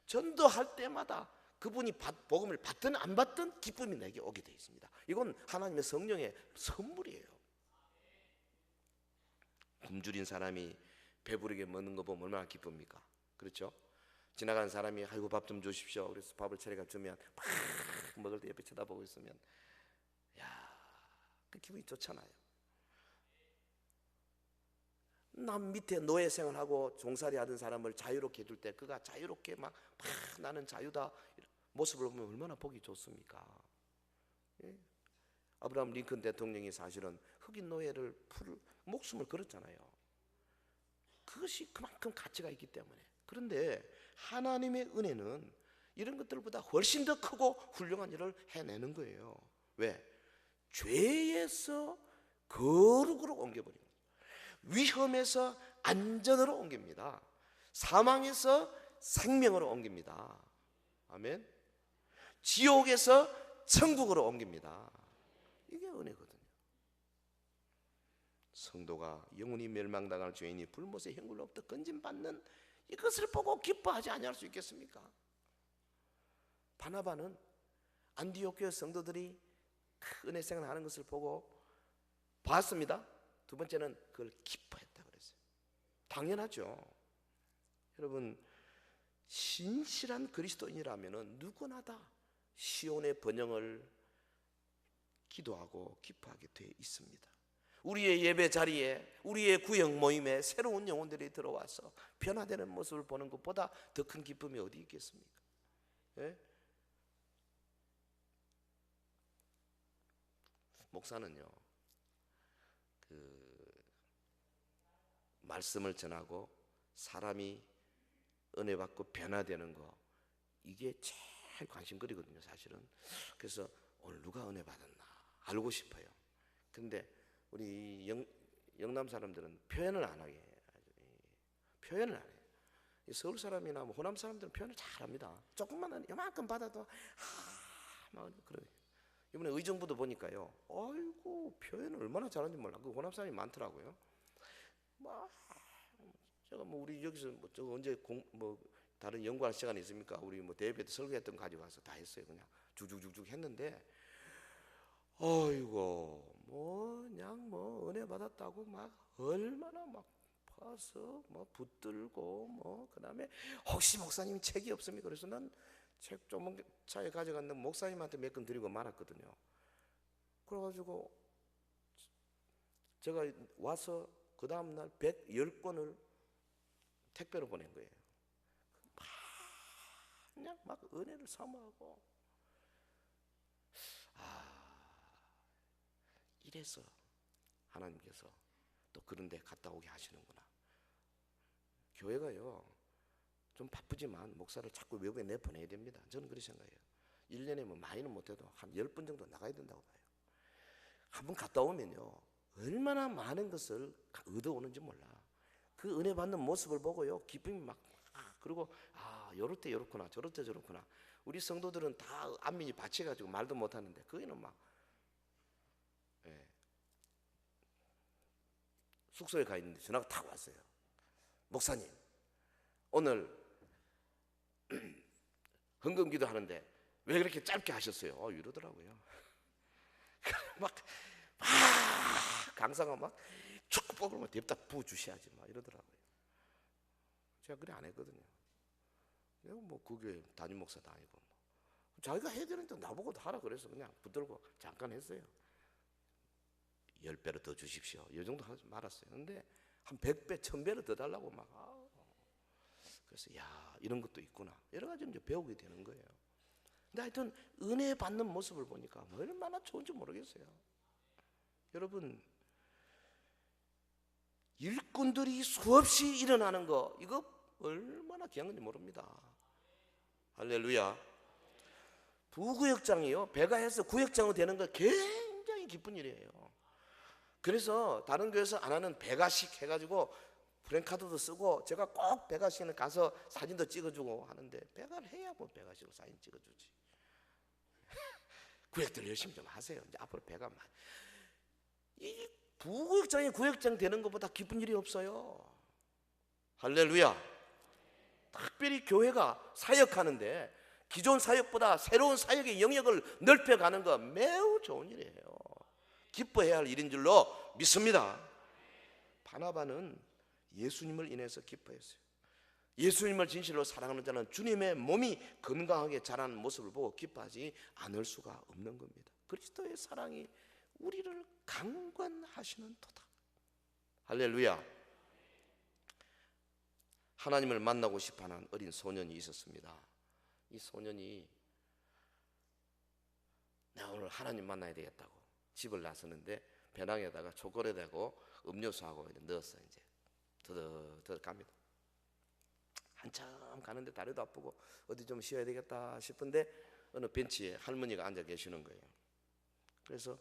전도할 때마다 그분이 복음을 받든 안 받든 기쁨이 내게 오게 되어 있습니다. 이건 하나님의 성령의 선물이에요. 굶주린 사람이 배부르게 먹는 거 보면 얼마나 기쁩니까? 그렇죠? 지나가는 사람이 아이고 밥 좀 주십시오. 그래서 밥을 차려가 주면 막 먹을 때 옆에 쳐다보고 있으면 야, 그 기분이 좋잖아요. 남 밑에 노예 생활하고 종살이 하던 사람을 자유롭게 해줄 때 그가 자유롭게 막 나는 자유다 모습을 보면 얼마나 보기 좋습니까? 예? 아브라함 링컨 대통령이 사실은 흑인 노예를 목숨을 걸었잖아요. 그것이 그만큼 가치가 있기 때문에. 그런데 하나님의 은혜는 이런 것들보다 훨씬 더 크고 훌륭한 일을 해내는 거예요. 왜? 죄에서 거룩으로 옮겨버립니다. 위험에서 안전으로 옮깁니다. 사망에서 생명으로 옮깁니다. 아멘. 지옥에서 천국으로 옮깁니다. 이게 은혜거든요. 성도가 영원히 멸망당할 죄인이 불못의 형굴로부터 건짐받는 이것을 보고 기뻐하지 아니할 수 있겠습니까? 바나바는 안디옥 교회 성도들이 은혜 생활하는 것을 보고 봤습니다. 두 번째는 그걸 기뻐했다 그랬어요. 당연하죠. 여러분, 신실한 그리스도인이라면 누구나 다 시온의 번영을 기도하고 기뻐하게 되어 있습니다. 우리의 예배 자리에, 우리의 구역 모임에 새로운 영혼들이 들어와서 변화되는 모습을 보는 것보다 더 큰 기쁨이 어디 있겠습니까? 예? 목사는요, 말씀을 전하고 사람이 은혜 받고 변화되는 거, 이게 제일 관심거리거든요, 사실은. 그래서 오늘 누가 은혜 받았나 알고 싶어요. 근데 우리 영남 사람들은 표현을 안 하게 해요. 표현을 안 해요. 서울 사람이나 뭐 호남 사람들은 표현을 잘합니다. 조금만 이만큼 받아도 막 그래요. 이번에 의정부도 보니까요, 아이고 표현을 얼마나 잘하는지 몰라. 그 호남 사람이 많더라고요. 막 제가 뭐 우리 여기서 뭐 저 언제 뭐 다른 연구할 시간이 있습니까? 우리 뭐 대회 때 설계했던 거 가지고 가서 다 했어요. 그냥 쭉쭉쭉쭉 했는데, 어이고 뭐 그냥 뭐 은혜 받았다고 막 얼마나 막 파서 뭐 붙들고 뭐 그다음에 혹시 목사님이 책이 없습니까? 그래서 난 책 조금 차에 가져갔는데 목사님한테 몇 권 드리고 말았거든요. 그래가지고 제가 와서 그 다음날 110권을 택배로 보낸 거예요. 그냥 막 은혜를 사모하고, 이래서 하나님께서 또 그런 데 갔다 오게 하시는구나. 교회가요 좀 바쁘지만 목사를 자꾸 외부에 내보내야 됩니다. 저는 그렇게 생각해요. 1년에 뭐 많이는 못해도 한 10번 정도 나가야 된다고 봐요. 한번 갔다 오면요 얼마나 많은 것을 얻어오는지 몰라. 그 은혜 받는 모습을 보고요 기쁨이 막, 그리고 요럴 때 요렇구나, 저럴 때 저렇구나. 우리 성도들은 다 안민이 받쳐가지고 말도 못하는데 거기는 막, 숙소에 가 있는데 전화가 탁 왔어요. 목사님 오늘 헌금기도 하는데 왜 그렇게 짧게 하셨어요? 이러더라고요. 막 강사가 막 축복을 막 냅다 부어주셔야지 막 이러더라고요. 제가 그래 안 했거든요. 내가 뭐 그 교회 담임 목사도 아니고 뭐. 자기가 해야 되는데 나보고도 하라 그래서 그냥 붙들고 잠깐 했어요. 10배로 더 주십시오. 이 정도 하지 말았어요. 근데 한 100배, 1000배로 더 달라고 막. 그래서 야 이런 것도 있구나. 여러 가지 이제 배우게 되는 거예요. 근데 하여튼 은혜 받는 모습을 보니까 얼마나 좋은지 모르겠어요. 여러분 일꾼들이 수없이 일어나는 거 이거 얼마나 귀한 건지 모릅니다. 할렐루야. 부구역장이요 배가 해서 구역장으로 되는 거 굉장히 기쁜 일이에요. 그래서 다른 교회에서 안 하는 배가식 해가지고 프랜카드도 쓰고 제가 꼭 배가식에는 가서 사진도 찍어주고 하는데, 배가를 해야 뭐 배가식으로 사진 찍어주지. 구역들 열심히 좀 하세요. 이제 앞으로 배가 이 부구역장이 구역장 되는 것보다 기쁜 일이 없어요. 할렐루야. 특별히 교회가 사역하는데 기존 사역보다 새로운 사역의 영역을 넓혀가는 거 매우 좋은 일이에요. 기뻐해야 할 일인 줄로 믿습니다. 바나바는 예수님을 인해서 기뻐했어요. 예수님을 진실로 사랑하는 자는 주님의 몸이 건강하게 자라는 모습을 보고 기뻐하지 않을 수가 없는 겁니다. 그리스도의 사랑이 우리를 강권하시는 도다. 할렐루야. 하나님을 만나고 싶어하는 어린 소년이 있었습니다. 이 소년이 내가 오늘 하나님 만나야 되겠다고 집을 나서는데 배낭에다가 초콜릿하고 음료수하고 넣었어요. 이제 더덕 갑니다. 한참 가는데 다리도 아프고 어디 좀 쉬어야 되겠다 싶은데 어느 벤치에 할머니가 앉아 계시는 거예요. 그래서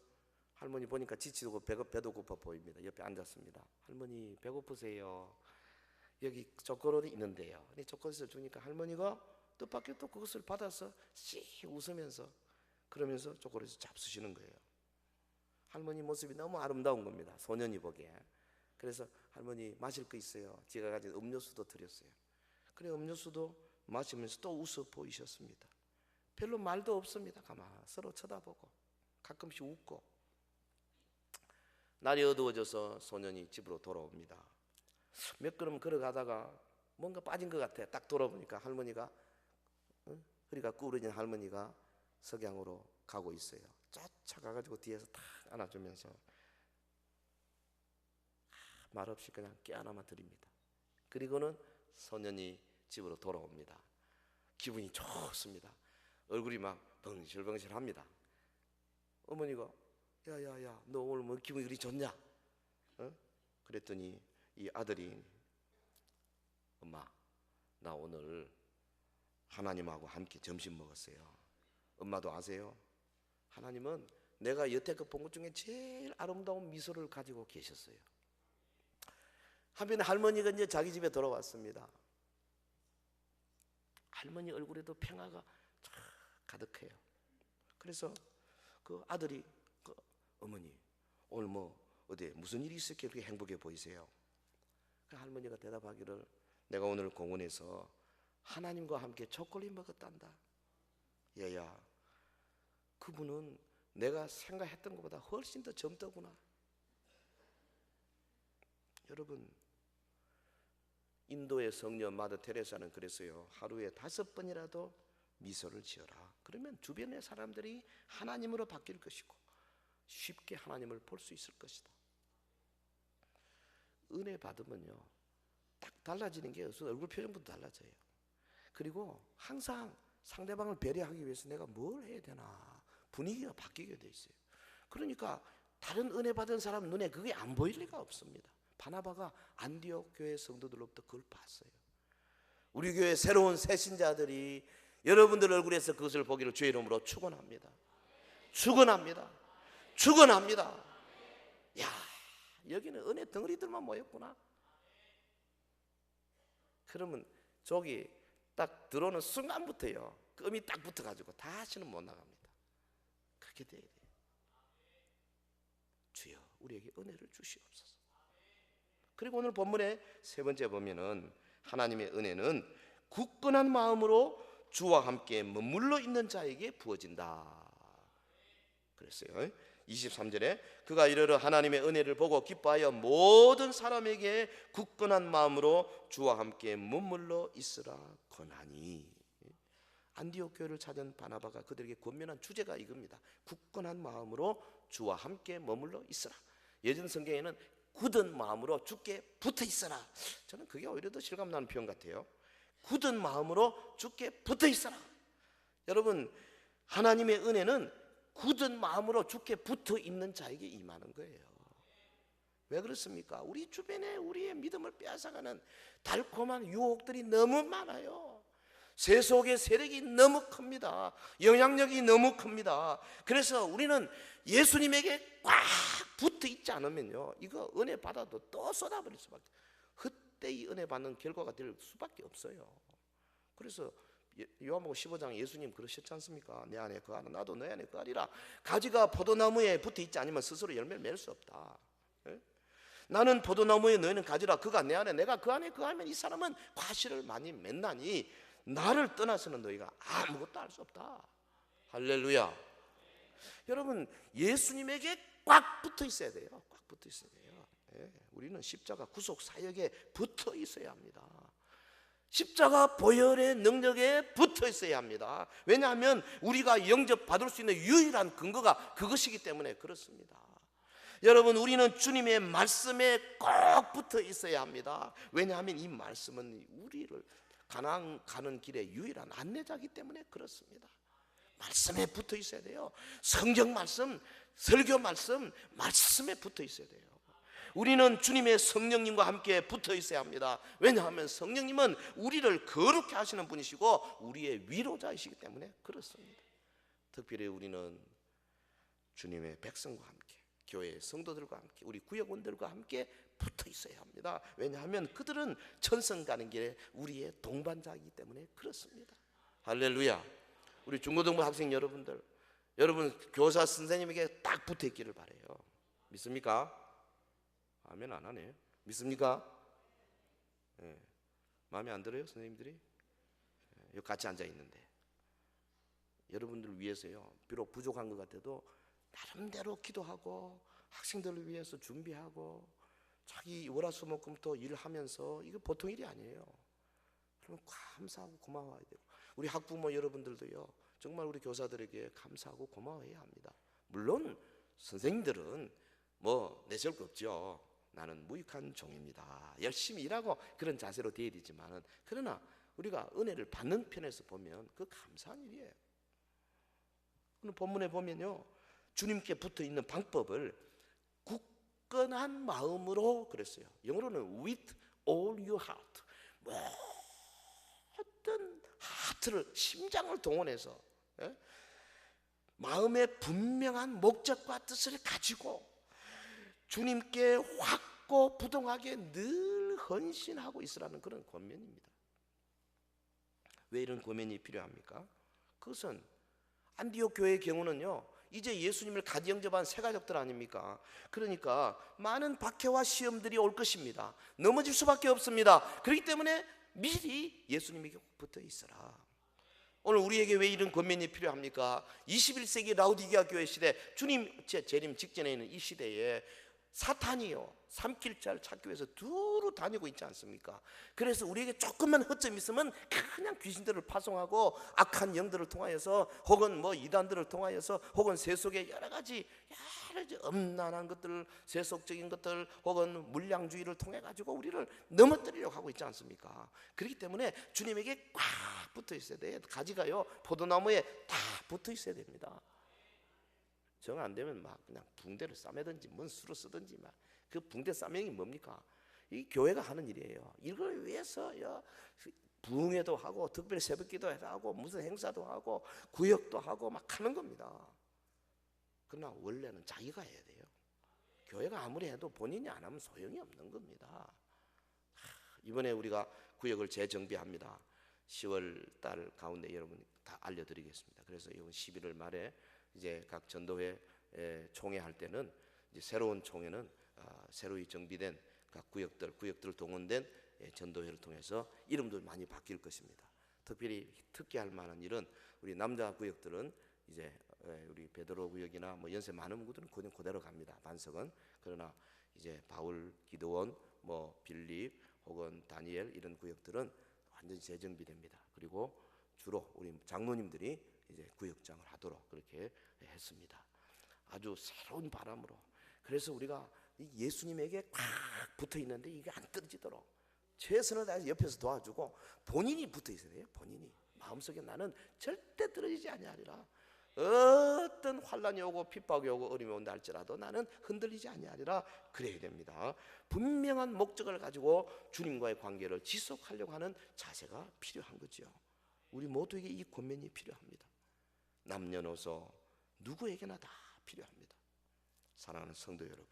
할머니 보니까 지치고 배도 고파 보입니다. 옆에 앉았습니다. 할머니 배고프세요? 여기 초콜릿이 있는데요. 초콜릿을 주니까 할머니가 뜻밖의 또 그것을 받아서 씩 웃으면서 그러면서 초콜릿을 잡수시는 거예요. 할머니 모습이 너무 아름다운 겁니다. 소년이 보기에. 그래서 할머니 마실 거 있어요? 제가 가진 음료수도 드렸어요. 그래 음료수도 마시면서 또 웃어 보이셨습니다. 별로 말도 없습니다. 가만 서로 쳐다보고 가끔씩 웃고. 날이 어두워져서 소년이 집으로 돌아옵니다. 몇 걸음 걸어가다가 뭔가 빠진 것 같아. 딱 돌아보니까 할머니가 허리가 구부러진 할머니가 석양으로 가고 있어요. 쫓아가가지고 뒤에서 탁 안아주면서 말없이 그냥 깨안아만 드립니다. 그리고는 소년이 집으로 돌아옵니다. 기분이 좋습니다. 얼굴이 막 벙실벙실합니다. 어머니가 야야야 너 오늘 뭐 기분이 그리 좋냐? 그랬더니 이 아들이 엄마 나 오늘 하나님하고 함께 점심 먹었어요. 엄마도 아세요? 하나님은 내가 여태껏 본 것 중에 제일 아름다운 미소를 가지고 계셨어요. 한편 할머니가 이제 자기 집에 돌아왔습니다. 할머니 얼굴에도 평화가 가득해요. 그래서 그 아들이 어머니 오늘 어디 무슨 일이 있었기에 그렇게 행복해 보이세요? 그 할머니가 대답하기를 내가 오늘 공원에서 하나님과 함께 초콜릿 먹었단다. 얘야, 그분은 내가 생각했던 것보다 훨씬 더 젊더구나. 여러분, 인도의 성녀 마더 테레사는 그랬어요. 하루에 5번이라도 미소를 지어라. 그러면 주변의 사람들이 하나님으로 바뀔 것이고 쉽게 하나님을 볼 수 있을 것이다. 은혜 받으면요, 딱 달라지는 게 얼굴 표정부터 달라져요. 그리고 항상 상대방을 배려하기 위해서 내가 뭘 해야 되나 분위기가 바뀌게 돼 있어요. 그러니까 다른 은혜 받은 사람 눈에 그게 안 보일 리가 없습니다. 바나바가 안디옥 교회 성도들로부터 그걸 봤어요. 우리 교회 새로운 새신자들이 여러분들 얼굴에서 그것을 보기를 주의 이름으로 축원합니다. 축원합니다. 축원합니다. 야, 여기는 은혜 덩어리들만 모였구나. 그러면 저기 딱 들어오는 순간부터요, 끔이 딱 붙어가지고 다시는 못 나갑니다. 그렇게 돼야 돼요. 주여 우리에게 은혜를 주시옵소서. 그리고 오늘 본문의 세 번째 보면은 하나님의 은혜는 굳건한 마음으로 주와 함께 머물러 있는 자에게 부어진다 그랬어요. 23절에 그가 이르러 하나님의 은혜를 보고 기뻐하여 모든 사람에게 굳건한 마음으로 주와 함께 머물러 있으라 권하니. 안디옥 교회를 찾은 바나바가 그들에게 권면한 주제가 이겁니다. 굳건한 마음으로 주와 함께 머물러 있으라. 예전 성경에는 굳은 마음으로 주께 붙어 있어라. 저는 그게 오히려 더 실감나는 표현 같아요. 굳은 마음으로 주께 붙어 있어라. 여러분, 하나님의 은혜는 굳은 마음으로 주께 붙어 있는 자에게 임하는 거예요. 왜 그렇습니까? 우리 주변에 우리의 믿음을 빼앗아가는 달콤한 유혹들이 너무 많아요. 세속의 세력이 너무 큽니다. 영향력이 너무 큽니다. 그래서 우리는 예수님에게 꽉 붙어 있지 않으면요, 이거 은혜 받아도 또 쏟아버릴 수밖에, 헛되이 은혜 받는 결과가 될 수밖에 없어요. 그래서 요한복음 15장 예수님 그러셨지 않습니까? 내 안에 거하라 나도 내 안에 거하리라. 가지가 포도나무에 붙어 있지 않으면 스스로 열매를 맺을 수 없다. 예? 나는 포도나무에 너희는 가지라. 그가 내 안에 내가 그 안에 거하면 이 사람은 과실을 많이 맺나니 나를 떠나서는 너희가 아무것도 할 수 없다. 할렐루야. 여러분, 예수님에게 꽉 붙어 있어야 돼요. 꽉 붙어 있어야 돼요. 예, 우리는 십자가 구속 사역에 붙어 있어야 합니다. 십자가 보혈의 능력에 붙어 있어야 합니다. 왜냐하면 우리가 영접받을 수 있는 유일한 근거가 그것이기 때문에 그렇습니다. 여러분, 우리는 주님의 말씀에 꼭 붙어 있어야 합니다. 왜냐하면 이 말씀은 우리를 가나안 가는 길의 유일한 안내자이기 때문에 그렇습니다. 말씀에 붙어 있어야 돼요. 성경 말씀, 설교 말씀, 말씀에 붙어 있어야 돼요. 우리는 주님의 성령님과 함께 붙어 있어야 합니다. 왜냐하면 성령님은 우리를 거룩해 하시는 분이시고 우리의 위로자이시기 때문에 그렇습니다. 특별히 우리는 주님의 백성과 함께, 교회의 성도들과 함께, 우리 구역원들과 함께 붙어 있어야 합니다. 왜냐하면 그들은 천성 가는 길에 우리의 동반자이기 때문에 그렇습니다. 할렐루야. 우리 중고등부 학생 여러분들, 여러분 교사 선생님에게 딱 붙어 있기를 바라요. 믿습니까? 아멘 안 하네요. 믿습니까? 네. 마음에 안 들어요, 선생님들이? 네. 여기 같이 앉아 있는데 여러분들 위해서요, 비록 부족한 것 같아도 나름대로 기도하고 학생들을 위해서 준비하고 자기 월화수목금토 일하면서 이거 보통 일이 아니에요. 그러면 감사하고 고마워야 되고, 우리 학부모 여러분들도요, 정말 우리 교사들에게 감사하고 고마워해야 합니다. 물론 선생님들은 뭐 내세울 거 없죠. 나는 무익한 종입니다. 열심히 일하고 그런 자세로 되어야 되지만은, 그러나 우리가 은혜를 받는 편에서 보면 그 감사한 일이에요. 오늘 본문에 보면요, 주님께 붙어 있는 방법을 굳건한 마음으로 그랬어요. 영어로는 with all your heart, 모든 하트를, 심장을 동원해서, 예? 마음의 분명한 목적과 뜻을 가지고 주님께 확고 부동하게 늘 헌신하고 있으라는 그런 권면입니다. 왜 이런 권면이 필요합니까? 그것은 안디옥 교회의 경우는요, 이제 예수님을 갓 영접한 새 가족들 아닙니까? 그러니까 많은 박해와 시험들이 올 것입니다. 넘어질 수밖에 없습니다. 그렇기 때문에 미리 예수님에게 붙어 있어라. 오늘 우리에게 왜 이런 권면이 필요합니까? 21세기 라우디게아 교회 시대, 주님 재림 직전에 있는 이 시대에 사탄이요 삼킬 자를 찾기 위해서 두루 다니고 있지 않습니까? 그래서 우리에게 조금만 허점이 있으면 그냥 귀신들을 파송하고 악한 영들을 통하여서 혹은 뭐 이단들을 통하여서 혹은 세속의 여러 가지 엄난한 것들, 세속적인 것들 혹은 물량주의를 통해 가지고 우리를 넘어뜨리려고 하고 있지 않습니까? 그렇기 때문에 주님에게 꽉 붙어 있어야 돼요. 가지가요 포도나무에 다 붙어 있어야 됩니다. 정 안 되면 막 그냥 붕대를 싸매든지 뭔 수로 쓰든지 막 그 붕대 싸매기 뭡니까? 이 교회가 하는 일이에요. 이걸 위해서요 부흥회도 하고 특별히 새벽기도회도 하고 무슨 행사도 하고 구역도 하고 막 하는 겁니다. 그러나 원래는 자기가 해야 돼요. 교회가 아무리 해도 본인이 안 하면 소용이 없는 겁니다. 이번에 우리가 구역을 재정비합니다. 10월 달 가운데 여러분 다 알려드리겠습니다. 그래서 이번 11월 말에 이제 각 전도회 총회 할 때는 이제 새로운 총회는 새로이 정비된 각 구역들 동원된 전도회를 통해서 이름도 많이 바뀔 것입니다. 특별히 특기할 만한 일은 우리 남자 구역들은 이제 우리 베드로 구역이나 뭐 연세 많은 구들은 그대로 갑니다. 반석은. 그러나 이제 바울, 기도원, 뭐 빌립 혹은 다니엘 이런 구역들은 완전히 재정비됩니다. 그리고 주로 우리 장로님들이 이제 구역장을 하도록 그렇게 했습니다. 아주 새로운 바람으로. 그래서 우리가 예수님에게 꽉 붙어 있는데 이게 안 떨어지도록 최선을 다해서 옆에서 도와주고 본인이 붙어 있어야 돼요. 본인이 마음속에 나는 절대 떨어지지 아니하리라. 어떤 환난이 오고 핍박이 오고 어려움이 온다 할지라도 나는 흔들리지 아니하리라. 그래야 됩니다. 분명한 목적을 가지고 주님과의 관계를 지속하려고 하는 자세가 필요한 거죠. 우리 모두에게 이 권면이 필요합니다. 남녀노소 누구에게나 다 필요합니다. 사랑하는 성도 여러분,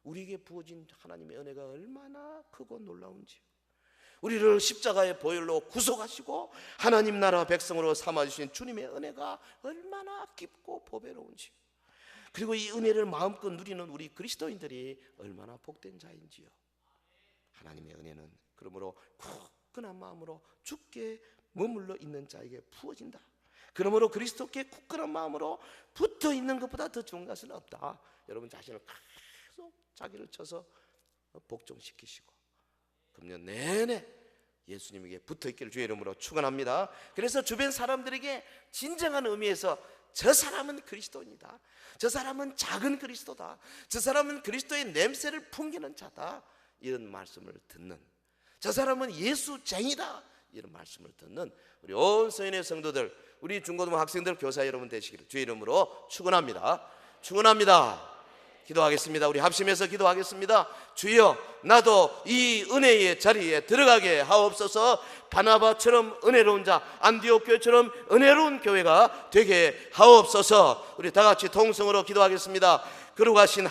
우리에게 부어진 하나님의 은혜가 얼마나 크고 놀라운지요. 우리를 십자가의 보혈로 구속하시고 하나님 나라 백성으로 삼아주신 주님의 은혜가 얼마나 깊고 보배로운지요. 그리고 이 은혜를 마음껏 누리는 우리 그리스도인들이 얼마나 복된 자인지요. 하나님의 은혜는 그러므로 굳건한 마음으로 주께 머물러 있는 자에게 부어진다. 그러므로 그리스도께 굳건한 마음으로 붙어 있는 것보다 더 좋은 것은 없다. 여러분 자신을 계속 자기를 쳐서 복종시키시고 금년 내내 예수님에게 붙어있기를 주의 이름으로 축원합니다. 그래서 주변 사람들에게 진정한 의미에서 저 사람은 그리스도입니다. 저 사람은 작은 그리스도다. 저 사람은 그리스도의 냄새를 풍기는 자다. 이런 말씀을 듣는, 저 사람은 예수쟁이다. 이런 말씀을 듣는 우리 온 서인의 성도들, 우리 중고등부 학생들, 교사 여러분 되시기를 주의 이름으로 축원합니다. 축원합니다. 기도하겠습니다. 우리 합심해서 기도하겠습니다. 주여, 나도 이 은혜의 자리에 들어가게 하옵소서. 바나바처럼 은혜로운 자, 안디옥 교회처럼 은혜로운 교회가 되게 하옵소서. 우리 다 같이 통성으로 기도하겠습니다. 거룩하신